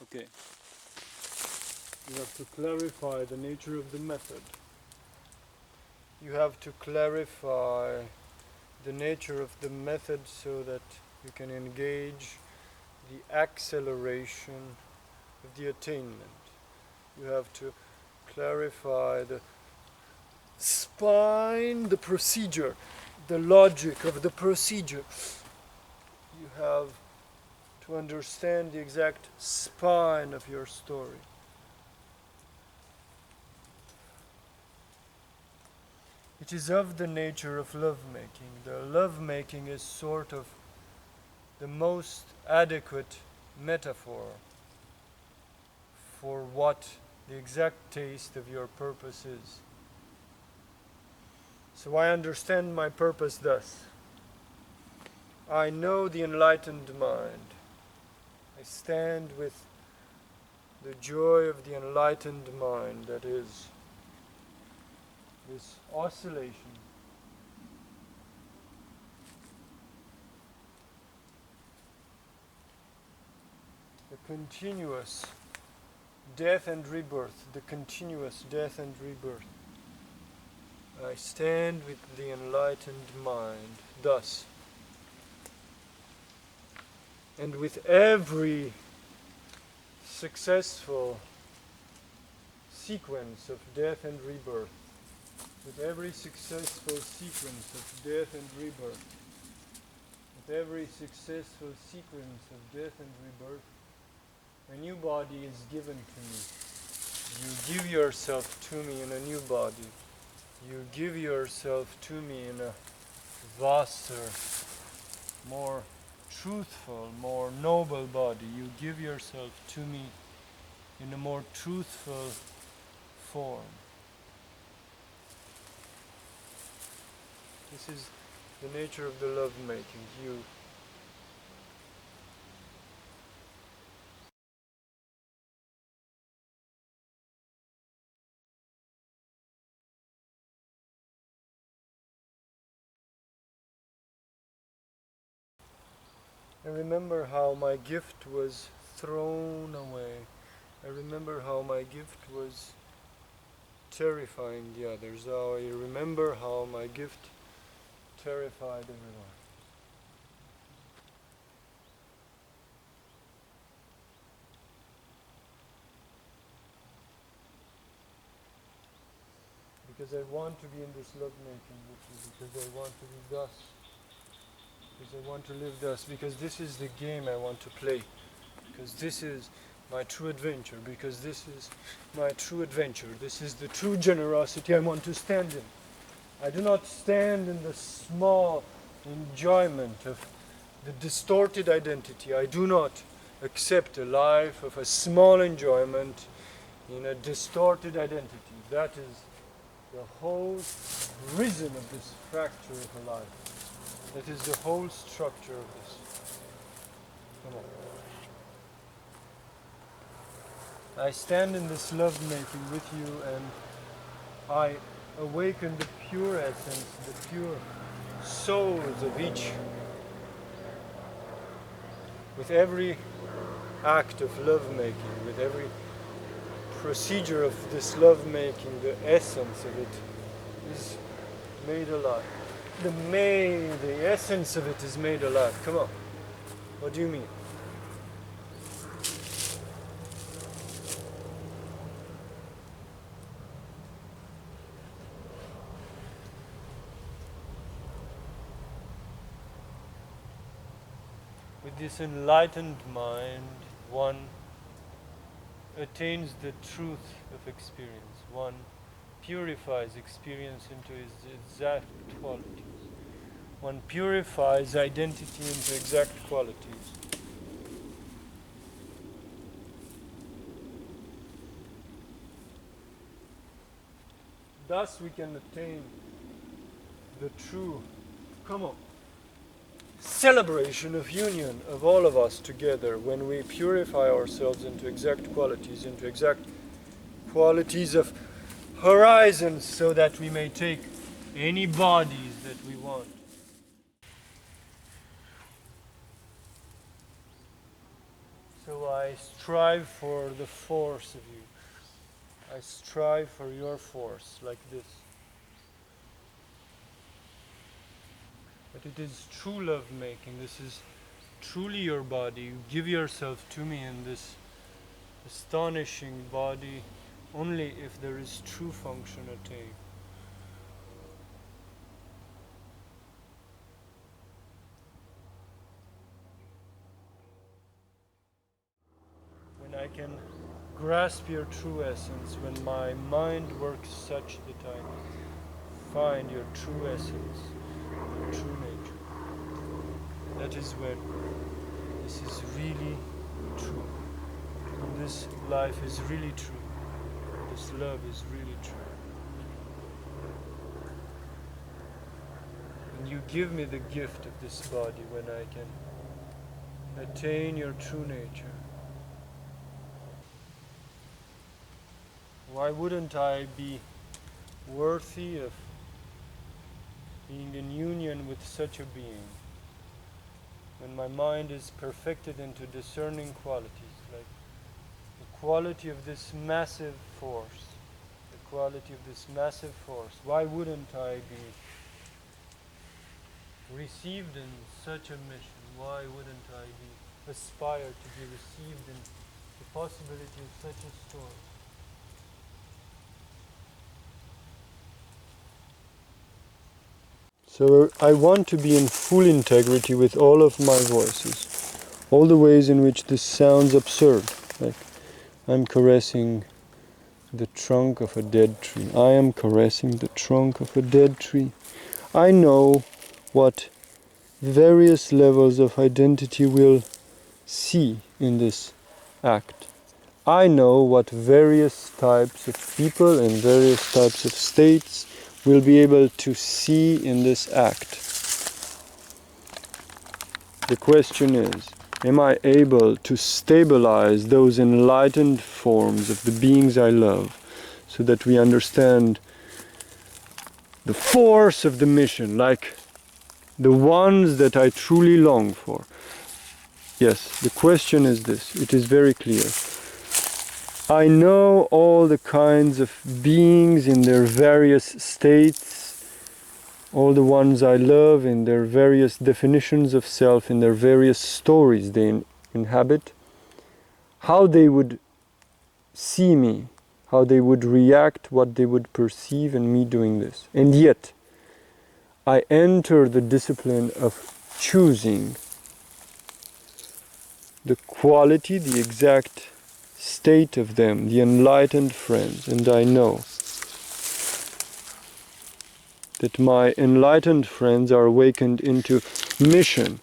Okay. You have to clarify the nature of the method. You have to clarify the nature of the method so that you can engage the acceleration of the attainment. You have to clarify the spine, the procedure, the logic of the procedure. You have to understand the exact spine of your story. It is of the nature of lovemaking. The lovemaking is sort of the most adequate metaphor for what the exact taste of your purpose is. So I understand my purpose thus. I know the enlightened mind. I stand with the joy of the enlightened mind, that is, this oscillation the continuous death and rebirth, the continuous death and rebirth. I stand with the enlightened mind, thus. And with every successful sequence of death and rebirth, with every successful sequence of death and rebirth, with every successful sequence of death and rebirth, a new body is given to me. You give yourself to me in a new body. You give yourself to me in a vaster, more truthful, more noble body. You give yourself to me in a more truthful form. This is the nature of the love-making. You I remember how my gift was thrown away. I remember how my gift was terrifying the others. I remember how my gift terrified everyone. Because I want to be in this love-making with you, because I want to be thus, because I want to live thus, because this is the game I want to play, because this is my true adventure, because this is my true adventure, this is the true generosity I want to stand in. I do not stand in the small enjoyment of the distorted identity. I do not accept a life of a small enjoyment in a distorted identity. That is the whole reason of this fracture of a life. That is the whole structure of this. Come on. I stand in this love-making with you, and I awaken the pure essence, the pure souls of each. With every act of love-making, with every procedure of this love-making, the essence of it is made alive. The essence of it is made alive. Come on. What do you mean? With this enlightened mind, one attains the truth of experience. One purifies experience into its exact qualities. One purifies identity into exact qualities. Thus we can attain the true, come on, celebration of union of all of us together when we purify ourselves into exact qualities of horizons, so that we may take any bodies that we want. So I I strive for the force of you. I strive for your force, like this. But it is true love-making. This is truly your body. You give yourself to me in this astonishing body only if there is true function attained. When I can grasp your true essence, when my mind works such that I find your true essence, your true nature, that is when this is really true. And this life is really true. This love is really true. And you give me the gift of this body when I can attain your true nature. Why wouldn't I be worthy of being in union with such a being when my mind is perfected into discerning qualities, like the quality of this massive force, the quality of this massive force? Why wouldn't I be received in such a mission? Why wouldn't I be aspire to be received in the possibility of such a story? So I want to be in full integrity with all of my voices, all the ways in which this sounds absurd, like I'm caressing the trunk of a dead tree. I am caressing the trunk of a dead tree. I know what various levels of identity will see in this act. I know what various types of people and various types of states will be able to see in this act. The question is, am I able to stabilize those enlightened forms of the beings I love so that we understand the force of the mission, like the ones that I truly long for? Yes, the question is this. It is very clear. I know all the kinds of beings in their various states, all the ones I love in their various definitions of self, in their various stories they inhabit, how they would see me, how they would react, what they would perceive in me doing this. And yet, I enter the discipline of choosing the quality, the exact state of them, the enlightened friends, and I know that my enlightened friends are awakened into mission.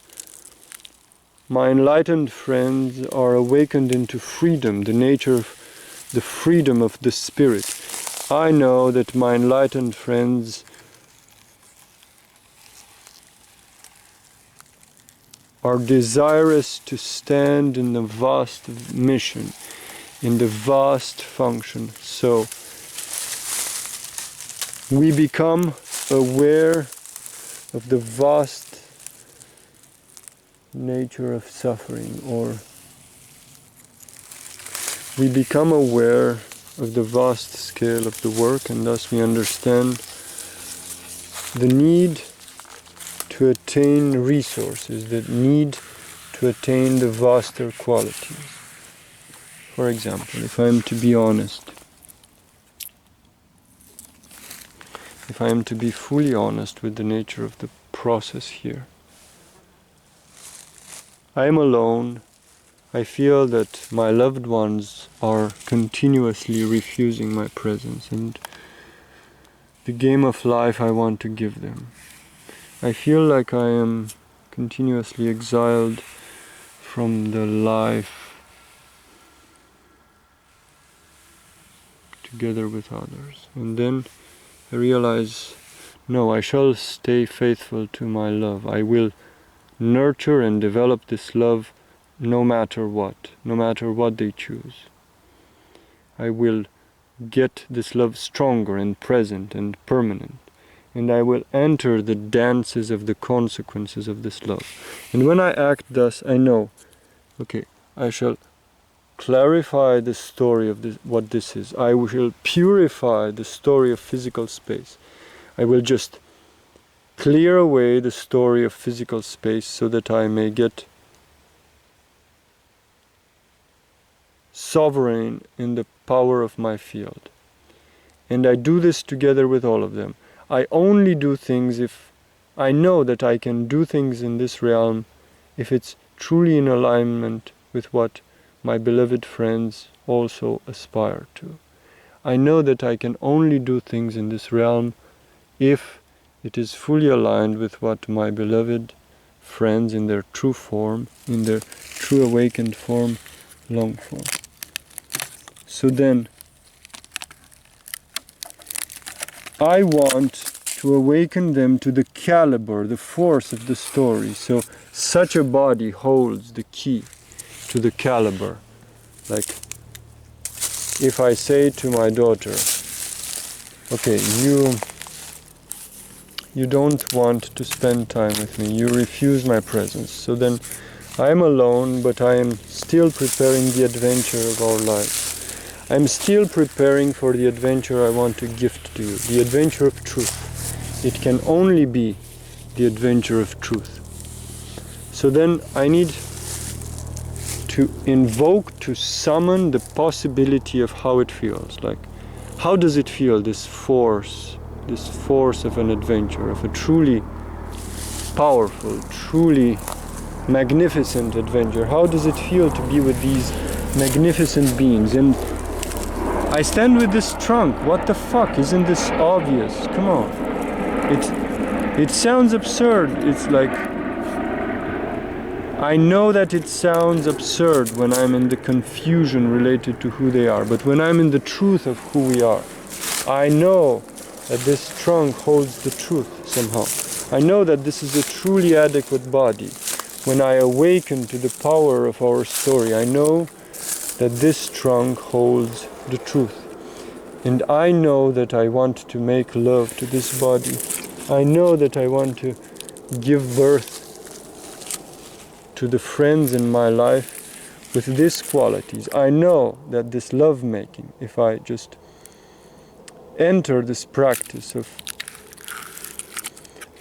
My enlightened friends are awakened into freedom, the nature of the freedom of the spirit. I know that my enlightened friends are desirous to stand in the vast mission, in the vast function. So we become aware of the vast nature of suffering, or we become aware of the vast scale of the work, and thus we understand the need to attain resources, the need to attain the vaster qualities. For example, if I am to be honest, if I am to be fully honest with the nature of the process here, I am alone. I feel that my loved ones are continuously refusing my presence and the game of life I want to give them. I feel like I am continuously exiled from the life together with others. And then I realize, no, I shall stay faithful to my love. I will nurture and develop this love no matter what they choose. I will get this love stronger and present and permanent. And I will enter the dances of the consequences of this love. And when I act thus, I know, okay, I shall clarify the story of this, what this is. I will purify the story of physical space. I will just clear away the story of physical space so that I may get sovereign in the power of my field. And I do this together with all of them. I only do things if I know that I can do things in this realm if it's truly in alignment with what my beloved friends also aspire to. I know that I can only do things in this realm if it is fully aligned with what my beloved friends in their true form, in their true awakened form, long for. So then, I want to awaken them to the caliber, the force of the story. So such a body holds the key to the caliber. Like, if I say to my daughter, okay, you don't want to spend time with me, you refuse my presence. So then I am alone, but I am still preparing the adventure of our lives. I'm still preparing for the adventure I want to gift to you, the adventure of truth. It can only be the adventure of truth. So then I need to invoke, to summon the possibility of how it feels. Like, how does it feel, this force of an adventure, of a truly powerful, truly magnificent adventure? How does it feel to be with these magnificent beings? And I stand with this trunk. What the fuck? Isn't this obvious? Come on. It sounds absurd. It's like, I know that it sounds absurd when I'm in the confusion related to who they are, but when I'm in the truth of who we are, I know that this trunk holds the truth somehow. I know that this is a truly adequate body. When I awaken to the power of our story, I know that this trunk holds the truth. And I know that I want to make love to this body. I know that I want to give birth to the friends in my life with these qualities. I know that this love making, if I just enter this practice of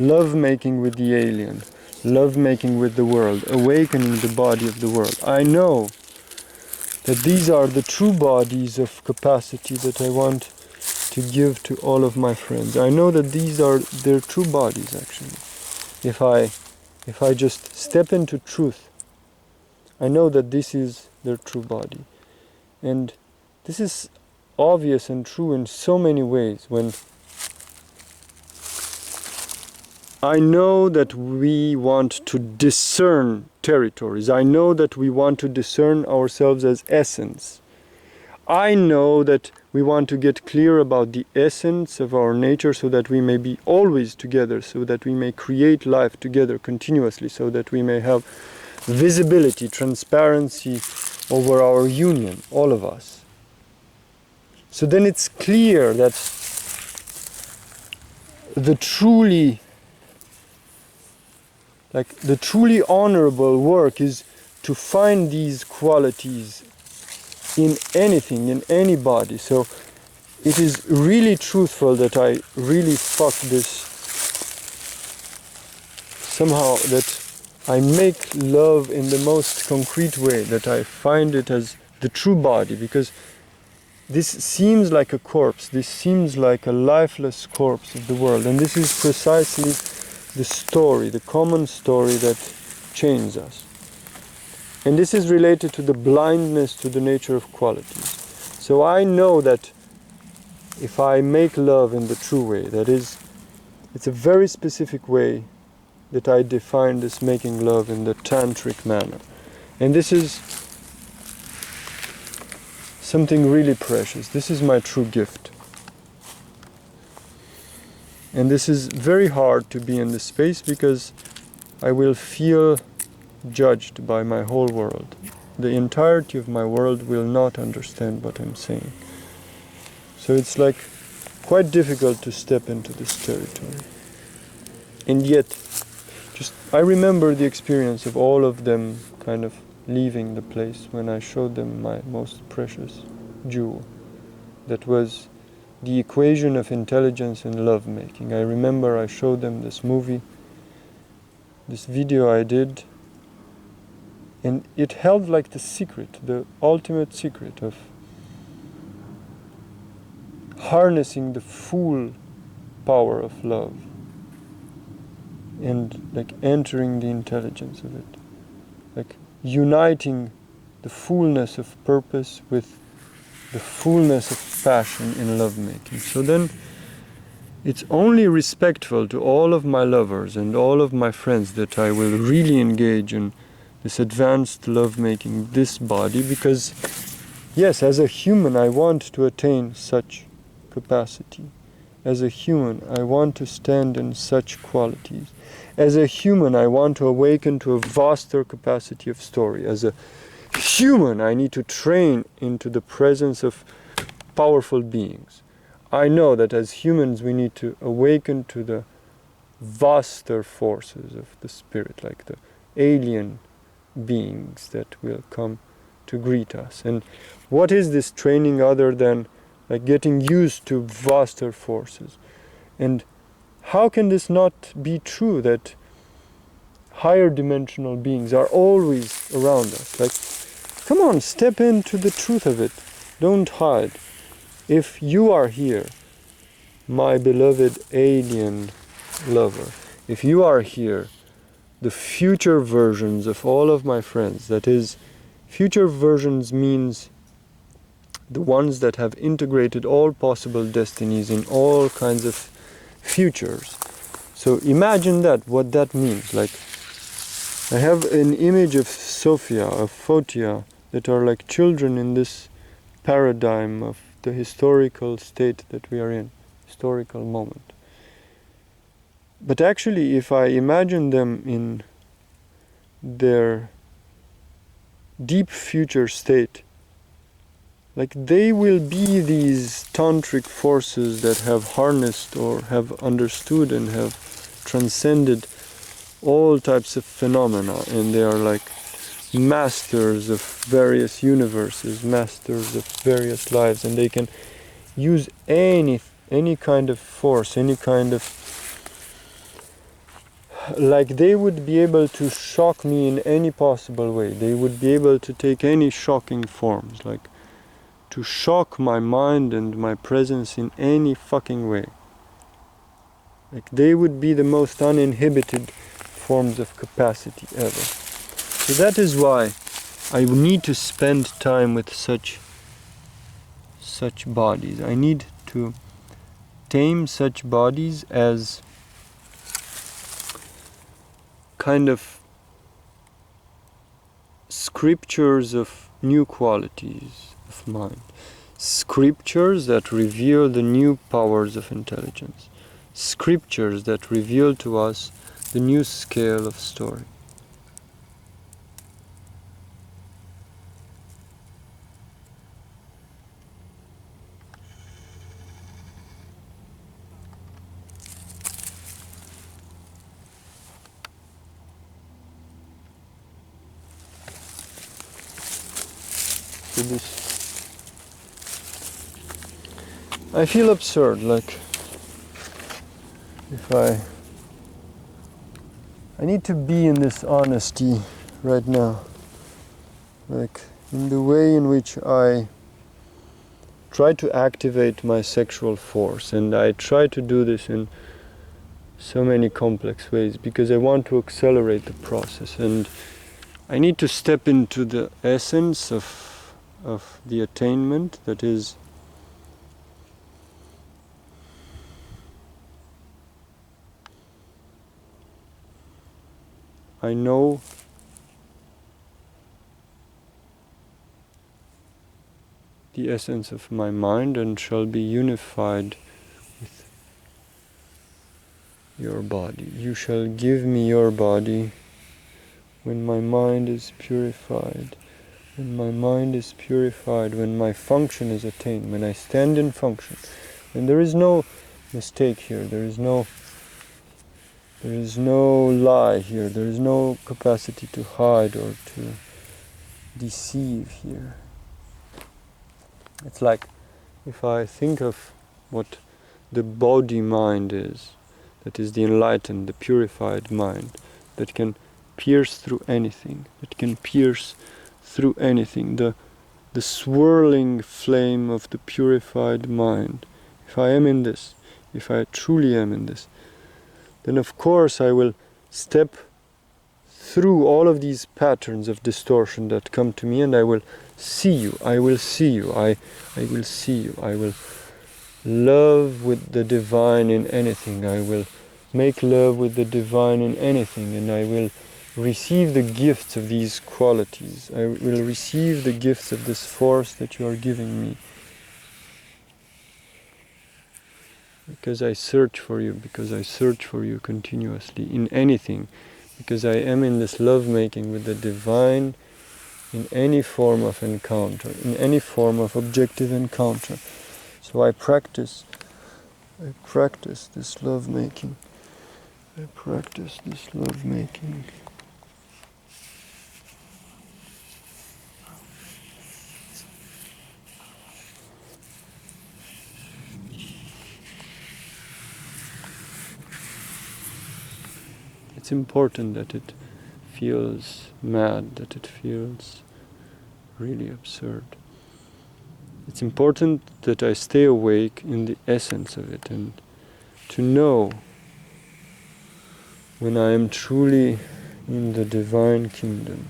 love making with the alien, love making with the world, awakening the body of the world, I know that these are the true bodies of capacity that I want to give to all of my friends. I know that these are their true bodies, actually. If I just step into truth, I know that this is their true body. And this is obvious and true in so many ways. When I know that we want to discern territories. I know that we want to discern ourselves as essence. I know that we want to get clear about the essence of our nature so that we may be always together, so that we may create life together continuously, so that we may have visibility, transparency over our union, all of us. So then it's clear that the truly honorable work is to find these qualities in anything, in anybody. So it is really truthful that I really fuck this somehow, that I make love in the most concrete way, that I find it as the true body, because this seems like a corpse, this seems like a lifeless corpse of the world, and this is precisely the story, the common story that chains us. And this is related to the blindness to the nature of qualities. So I know that if I make love in the true way, that is, it's a very specific way that I define this making love in the tantric manner. And this is something really precious. This is my true gift. And this is very hard to be in this space because I will feel judged by my whole world. The entirety of my world will not understand what I'm saying. So it's like quite difficult to step into this territory. And yet, I remember the experience of all of them kind of leaving the place when I showed them my most precious jewel. That was the equation of intelligence and lovemaking. I remember I showed them this movie, this video I did, and it held like the secret, the ultimate secret of harnessing the full power of love and like entering the intelligence of it, like uniting the fullness of purpose with the fullness of passion in lovemaking. So then it's only respectful to all of my lovers and all of my friends that I will really engage in this advanced lovemaking, this body, because yes, as a human I want to attain such capacity. As a human I want to stand in such qualities. As a human I want to awaken to a vaster capacity of story. As a human I need to train into the presence of powerful beings. I know that as humans we need to awaken to the vaster forces of the spirit, like the alien beings that will come to greet us. And what is this training other than like getting used to vaster forces? And how can this not be true that higher dimensional beings are always around us? Like, come on, step into the truth of it. Don't hide. If you are here, my beloved alien lover, if you are here, the future versions of all of my friends, that is, future versions means the ones that have integrated all possible destinies in all kinds of futures. So imagine that, what that means. Like, I have an image of Sophia, of Fotia, that are like children in this paradigm of the historical state that we are in, historical moment. But actually, if I imagine them in their deep future state, like they will be these tantric forces that have harnessed or have understood and have transcended all types of phenomena, and they are like masters of various universes, masters of various lives, and they can use any kind of force, any kind of, like they would be able to shock me in any possible way. They would be able to take any shocking forms, like to shock my mind and my presence in any fucking way. Like they would be the most uninhibited forms of capacity ever. So that is why I need to spend time with such bodies. I need to tame such bodies as kind of scriptures of new qualities of mind. Scriptures that reveal the new powers of intelligence. Scriptures that reveal to us the new scale of story. So this, I feel absurd, like if I need to be in this honesty right now, like in the way in which I try to activate my sexual force, and I try to do this in so many complex ways because I want to accelerate the process, and I need to step into the essence of the attainment, that is I know the essence of my mind and shall be unified with your body. You shall give me your body when my mind is purified. When my mind is purified, when my function is attained, when I stand in function. And there is no mistake here, there is no lie here, there is no capacity to hide or to deceive here. It's like if I think of what the body-mind is, that is the enlightened, the purified mind, that can pierce through anything, that can pierce through anything, the swirling flame of the purified mind. If I am in this, if I truly am in this, then of course I will step through all of these patterns of distortion that come to me, and I will see you, I will see you, I will see you, I will love with the divine in anything, I will make love with the divine in anything, and I will receive the gifts of these qualities, I will receive the gifts of this force that you are giving me. Because I search for you, because I search for you continuously in anything, because I am in this love-making with the divine in any form of encounter, in any form of objective encounter. So I practice this love-making. I practice this love-making. It's important that it feels mad, that it feels really absurd. It's important that I stay awake in the essence of it, and to know when I am truly in the divine kingdom.